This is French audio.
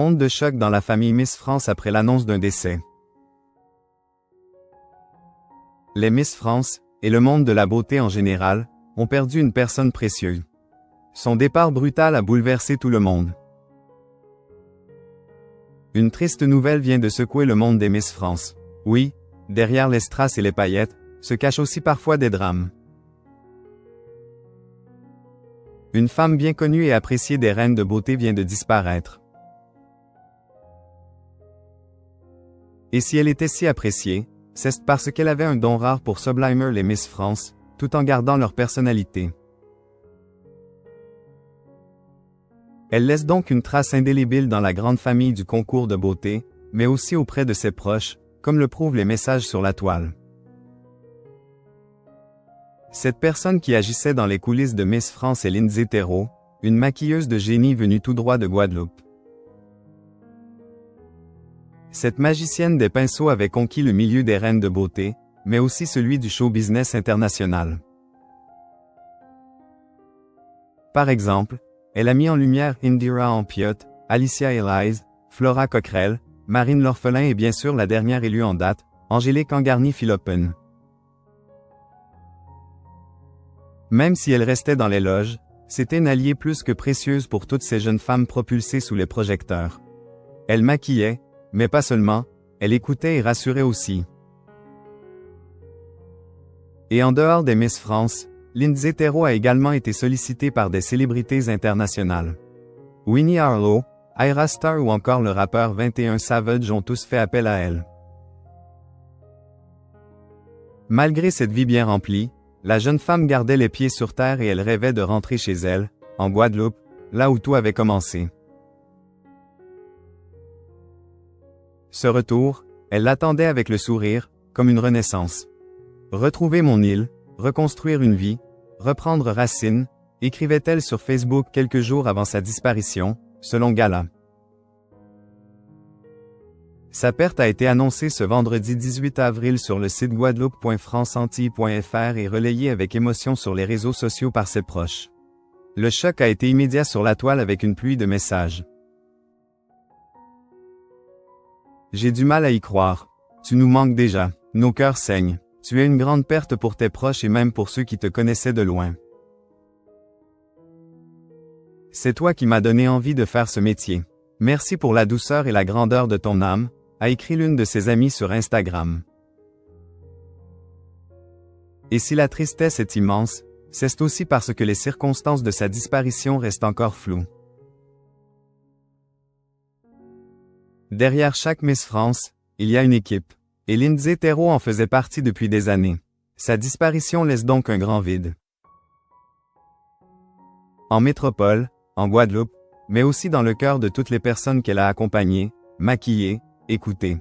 Onde de choc dans la famille Miss France après l'annonce d'un décès. Les Miss France, et le monde de la beauté en général, ont perdu une personne précieuse. Son départ brutal a bouleversé tout le monde. Une triste nouvelle vient de secouer le monde des Miss France. Oui, derrière les strass et les paillettes, se cachent aussi parfois des drames. Une femme bien connue et appréciée des reines de beauté vient de disparaître. Et si elle était si appréciée, c'est parce qu'elle avait un don rare pour sublimer les Miss France, tout en gardant leur personnalité. Elle laisse donc une trace indélébile dans la grande famille du concours de beauté, mais aussi auprès de ses proches, comme le prouvent les messages sur la toile. Cette personne qui agissait dans les coulisses de Miss France est Lindsay Thérault, une maquilleuse de génie venue tout droit de Guadeloupe. Cette magicienne des pinceaux avait conquis le milieu des reines de beauté, mais aussi celui du show business international. Par exemple, elle a mis en lumière Indira Ampiot, Alicia Elise, Flora Coquerel, Marine L'Orphelin et bien sûr la dernière élue en date, Angélique Angarny-Philopon. Même si elle restait dans les loges, c'était une alliée plus que précieuse pour toutes ces jeunes femmes propulsées sous les projecteurs. Elle maquillait, mais pas seulement, elle écoutait et rassurait aussi. Et en dehors des Miss France, Lindsay Thérault a également été sollicitée par des célébrités internationales. Winnie Harlow, Ira Star ou encore le rappeur 21 Savage ont tous fait appel à elle. Malgré cette vie bien remplie, la jeune femme gardait les pieds sur terre et elle rêvait de rentrer chez elle, en Guadeloupe, là où tout avait commencé. Ce retour, elle l'attendait avec le sourire, comme une renaissance. Retrouver mon île, reconstruire une vie, reprendre racine, écrivait-elle sur Facebook quelques jours avant sa disparition, selon Gala. Sa perte a été annoncée ce vendredi 18 avril sur le site guadeloupe.franceantilles.fr et relayée avec émotion sur les réseaux sociaux par ses proches. Le choc a été immédiat sur la toile avec une pluie de messages. J'ai du mal à y croire. Tu nous manques déjà. Nos cœurs saignent. Tu es une grande perte pour tes proches et même pour ceux qui te connaissaient de loin. C'est toi qui m'as donné envie de faire ce métier. Merci pour la douceur et la grandeur de ton âme, a écrit l'une de ses amies sur Instagram. Et si la tristesse est immense, c'est aussi parce que les circonstances de sa disparition restent encore floues. Derrière chaque Miss France, il y a une équipe. Et Lindsay Thérault en faisait partie depuis des années. Sa disparition laisse donc un grand vide. En métropole, en Guadeloupe, mais aussi dans le cœur de toutes les personnes qu'elle a accompagnées, maquillées, écoutées.